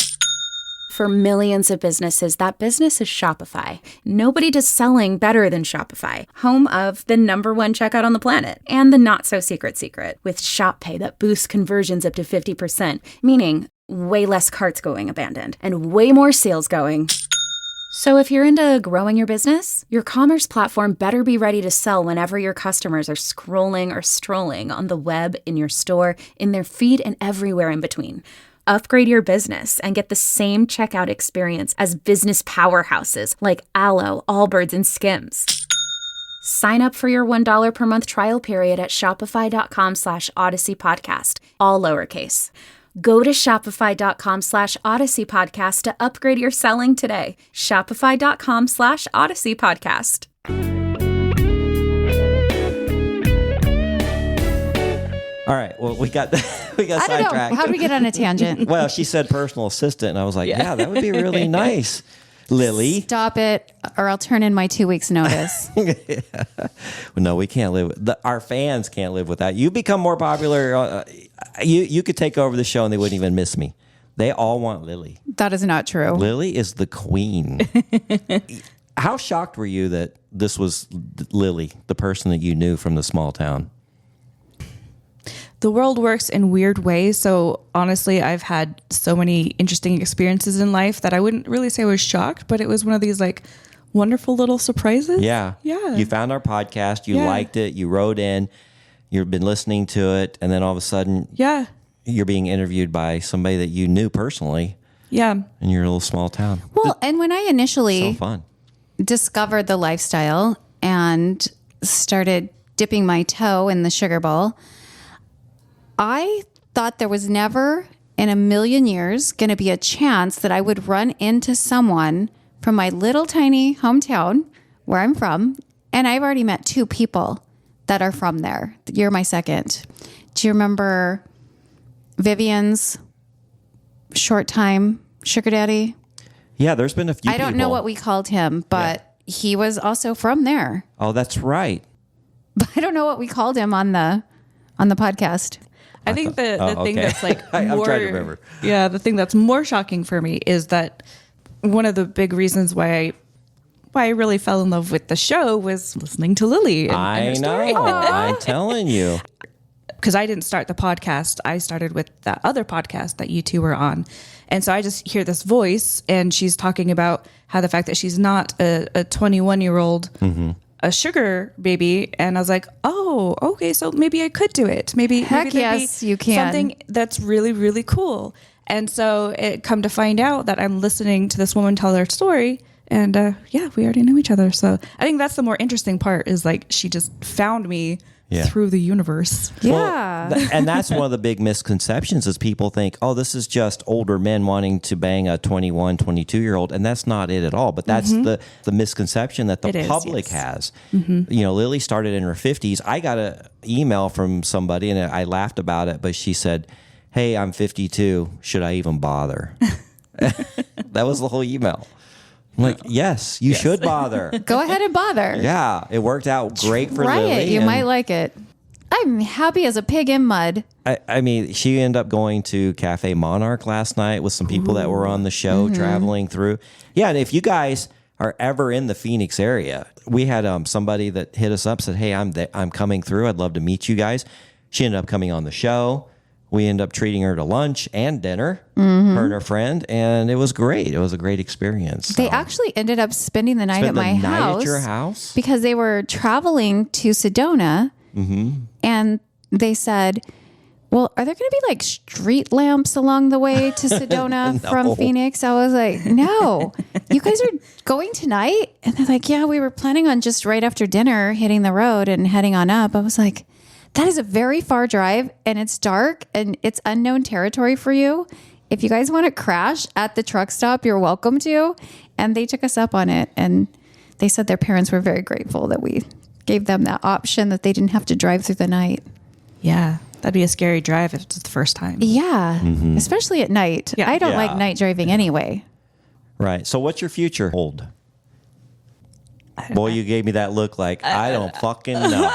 For millions of businesses, that business is Shopify. Nobody does selling better than Shopify, home of the #1 checkout on the planet, and the not-so-secret secret, with Shop Pay that boosts conversions up to 50%, meaning way less carts going abandoned, and way more sales going. So if you're into growing your business, your commerce platform better be ready to sell whenever your customers are scrolling or strolling on the web, in your store, in their feed, and everywhere in between. Upgrade your business and get the same checkout experience as business powerhouses like Aloe, Allbirds, and Skims. Sign up for your $1 per month trial period at shopify.com/Odyssey podcast, all lowercase. Go to shopify.com/Odyssey Podcast to upgrade your selling today. Shopify.com/Odyssey Podcast. All right. Well, we got I don't know. sidetracked. How did we get on a tangent? Well, she said personal assistant, and I was like, yeah, that would be really nice, Lily. Stop it, or I'll turn in my 2 weeks' notice. No, we can't live. Our fans can't live without you. Become more popular. You could take over the show, and they wouldn't even miss me. They all want Lily. That is not true. Lily is the queen. How shocked were you that this was Lily, the person that you knew from the small town? The world works in weird ways. So honestly, I've had so many interesting experiences in life that I wouldn't really say I was shocked, but it was one of these like wonderful little surprises. Yeah. Yeah. You found our podcast. You liked it. You wrote in. You've been listening to it. And then all of a sudden, you're being interviewed by somebody that you knew personally. Yeah. In your little small town. Well, and when I initially So fun. discovered the lifestyle and started dipping my toe in the sugar bowl, I thought there was never in a million years going to be a chance that I would run into someone from my little tiny hometown where I'm from. And I've already met 2 people that are from there. You're my second. Do you remember Vivian's short time sugar daddy? Yeah, there's been a few I don't know what we called him, but he was also from there. Oh, that's right. But I don't know what we called him on the podcast. I think the thing okay. that's like I'm more, trying to remember. Yeah, the thing that's more shocking for me is that one of the big reasons why I really fell in love with the show was listening to Lily. I know. I'm telling you. Because I didn't start the podcast. I started with that other podcast that you two were on. And so I just hear this voice and she's talking about how the fact that she's not a 21-year-old a sugar baby. And I was like, oh, okay, so maybe I could do it. Maybe yes, you can. Something that's really, really cool. And so it come to find out that I'm listening to this woman tell her story. And we already knew each other. So I think that's the more interesting part is like she just found me through the universe. Yeah. Well, and that's one of the big misconceptions is people think, oh, this is just older men wanting to bang a 21, 22-year-old. And that's not it at all. But that's the misconception that the public has. You know, Lily started in her 50s. I got an email from somebody and I laughed about it, but she said, hey, I'm 52. Should I even bother? That was the whole email. I'm like, yes, you should bother. Go ahead and bother. Yeah, it worked out great for Try Lily. it. You might like it. I'm happy as a pig in mud. I mean, she ended up going to Cafe Monarch last night with some people that were on the show traveling through. Yeah, and if you guys are ever in the Phoenix area, we had somebody that hit us up, said, hey, I'm coming through. I'd love to meet you guys. She ended up coming on the show. We ended up treating her to lunch and dinner, her and her friend, and it was great. It was a great experience. They actually ended up spending the night at my house. At your house? Because they were traveling to Sedona, and they said, well, are there going to be like street lamps along the way to Sedona from Phoenix? I was like, no, you guys are going tonight? And they're like, yeah, we were planning on just right after dinner hitting the road and heading on up. I was like, that is a very far drive and it's dark and it's unknown territory for you. If you guys want to crash at the truck stop, you're welcome to. And they took us up on it. And they said their parents were very grateful that we gave them that option, that they didn't have to drive through the night. Yeah, that'd be a scary drive if it's the first time. Yeah, especially at night. Yeah. I don't like night driving anyway. Right. So what's your future hold? Boy, you gave me that look like I don't fucking know.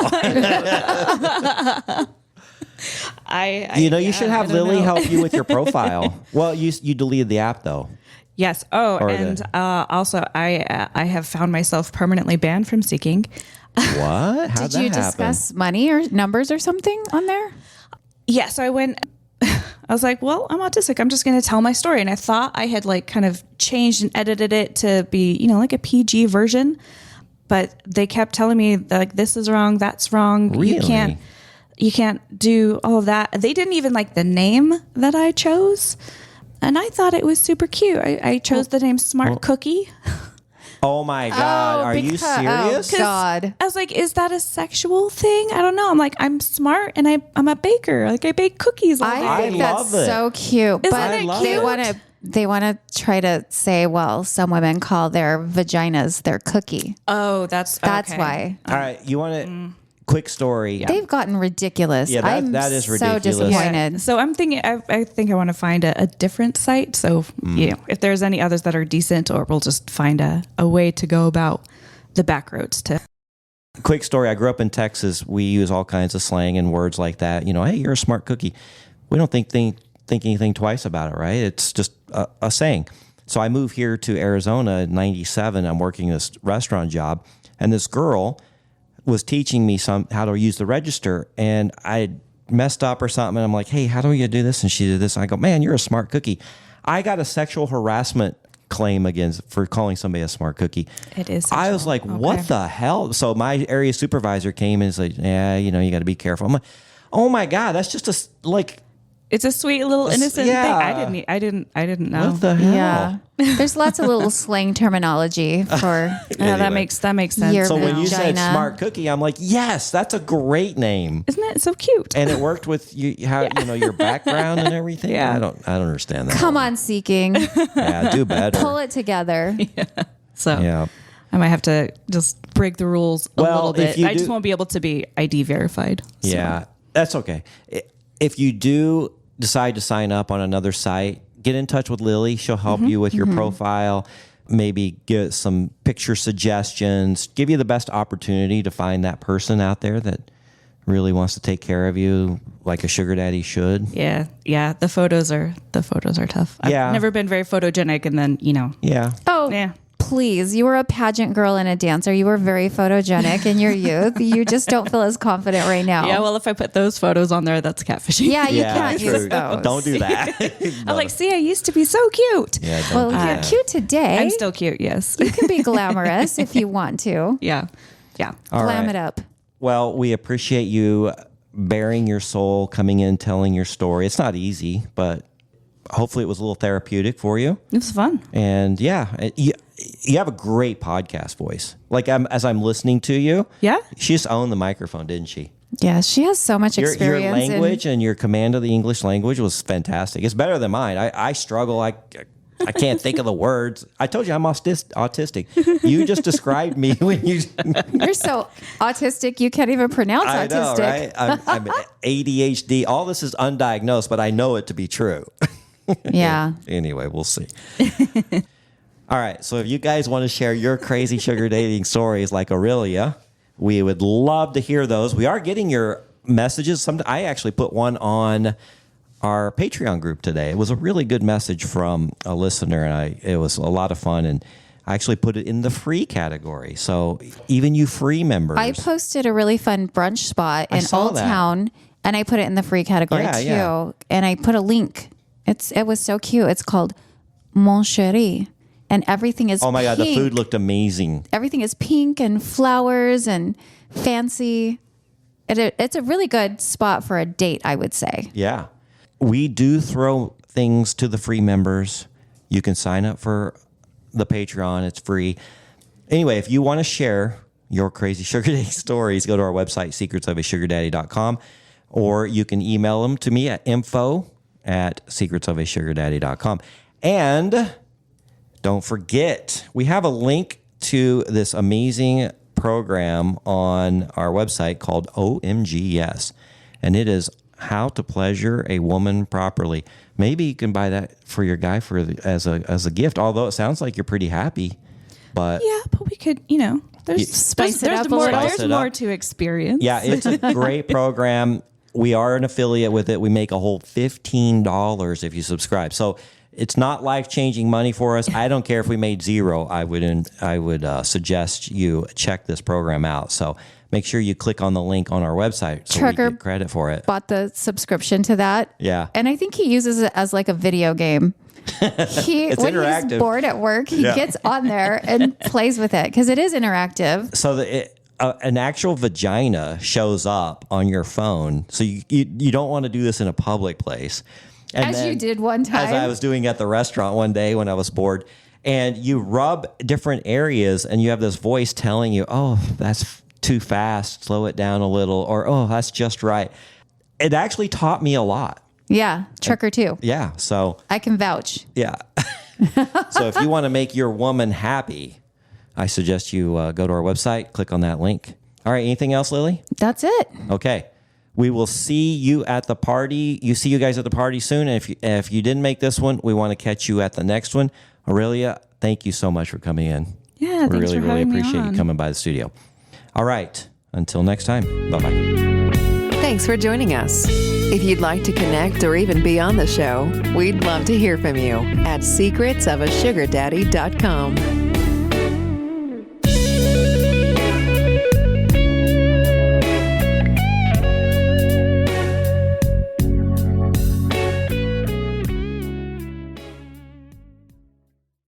You should have Lily help you with your profile. Well, you deleted the app though. Yes. Oh, and also I have found myself permanently banned from Seeking. What? How'd Did you that happen? discuss money or numbers or something on there? Yeah. So I went. I was like, well, I'm autistic. I'm just going to tell my story. And I thought I had like kind of changed and edited it to be, like a PG version. But they kept telling me like, this is wrong. That's wrong. Really? You can't do all of that. They didn't even like the name that I chose. And I thought it was super cute. I chose the name Smart Cookie. Oh my God. Are you serious? Oh God. I was like, is that a sexual thing? I don't know. I'm like, I'm smart and I'm a baker. Like I bake cookies all day. I think love that's it. so cute. Isn't But it they want to try to say, well, some women call their vaginas their cookie. Oh, that's okay. Why. All right. You want to quick story? They've gotten ridiculous. Yeah, I'm that is so ridiculous. disappointed. So I'm thinking, I think I want to find a different site. So, if there's any others that are decent, or we'll just find a way to go about the back roads to. Quick story. I grew up in Texas. We use all kinds of slang and words like that. Hey, you're a smart cookie. We don't think anything twice about it, right? It's just a saying. So I moved here to Arizona in 97. I'm working this restaurant job, and this girl was teaching me how to use the register, and I messed up or something. And I'm like, hey, how do you do this? And she did this. And I go, man, you're a smart cookie. I got a sexual harassment claim for calling somebody a smart cookie. It is. I was like, what the hell? So my area supervisor came and was like, yeah, you got to be careful. I'm like, oh my God, that's just it's a sweet little innocent thing. I didn't know. what the hell? Yeah. There's lots of little slang terminology for That makes sense. Your So when you said vagina. smart cookie, I'm like, yes, that's a great name. Isn't it so cute? And it worked with your background and everything. Yeah. I don't understand that. Come on, Seeking. Yeah, do better. Pull it together. So Yeah. I might have to just break the rules a Well, little bit. if you I just do- won't be able to be ID verified. So. Yeah, that's okay. If you do decide to sign up on another site, get in touch with Lilly. She'll help you with your profile, maybe get some picture suggestions, give you the best opportunity to find that person out there that really wants to take care of you like a sugar daddy should. Yeah. The photos are tough. I've never been very photogenic, and then Yeah. Oh, Yeah. please. You were a pageant girl and a dancer. You were very photogenic in your youth. You just don't feel as confident right now. Yeah, well, if I put those photos on there, that's catfishing. Yeah, you Yeah, can't true. use those. Don't do that. I'm like, see, I used to be so cute. Yeah, don't Well, do you're that. cute today. I'm still cute, yes. You can be glamorous if you want to. Yeah. All Glam right. it up. Well, we appreciate you bearing your soul, coming in, telling your story. It's not easy, but hopefully it was a little therapeutic for you. It was fun. And you have a great podcast voice. Like as I'm listening to you. Yeah? She just owned the microphone, didn't she? Yeah, she has so much Your experience. language and your command of the English language was fantastic. It's better than mine. I struggle. I can't think of the words. I told you I'm autistic. You just described me when you. You're so autistic, you can't even pronounce I know, autistic. right? I'm ADHD. All this is undiagnosed, but I know it to be true. Yeah. Anyway, we'll see. All right. So if you guys want to share your crazy sugar dating stories like Arelia, we would love to hear those. We are getting your messages. I actually put one on our Patreon group today. It was a really good message from a listener, and it was a lot of fun. And I actually put it in the free category. So even you free members. I posted a really fun brunch spot in saw Old that. Town, and I put it in the free category Yeah, too. yeah. And I put a link. It was so cute. It's called Mon Chéri. And everything is Oh my God, the pink. food looked amazing. Everything is pink and flowers and fancy. It's a really good spot for a date, I would say. Yeah. We do throw things to the free members. You can sign up for the Patreon. It's free. Anyway, if you want to share your crazy sugar daddy stories, go to our website, secretsofasugardaddy.com, or you can email them to me at info@secretsofasugardaddy.com. And don't forget, we have a link to this amazing program on our website called OMGYes, and it is how to pleasure a woman properly. Maybe you can buy that for your guy as a gift. Although it sounds like you're pretty happy, but Yeah, but we could, there's Spice it there's up a more. little. There's Spice it more up. to experience. yeah, it's a great program. We are an affiliate with it. We make a whole $15 if you subscribe. So it's not life-changing money for us. I don't care if we made zero. I would suggest you check this program out. So make sure you click on the link on our website so we Trucker get credit for it. Bought the subscription to that. Yeah. And I think he uses it as like a video game. When interactive. he's bored at work, he Yeah. gets on there and plays with it because it is interactive. So an actual vagina shows up on your phone. So you don't want to do this in a public place. And As then, you did one time. As I was doing at the restaurant one day when I was bored. and you rub different areas and you have this voice telling you, oh, that's too fast, slow it down a little, or, oh, that's just right. It actually taught me a lot. Yeah. Trucker too. Yeah. So I can vouch. yeah. So if you want to make your woman happy, I suggest you go to our website, click on that link. All right. Anything else, Lily? That's it. Okay. We will see you at the party. You see you guys at the party soon. And if you didn't make this one, we want to catch you at the next one. Arelia, thank you so much for coming in. Yeah, we thanks really, for really having me appreciate you on. coming by the studio. All right. Until next time. Bye-bye. Thanks for joining us. If you'd like to connect or even be on the show, we'd love to hear from you at secretsofasugardaddy.com.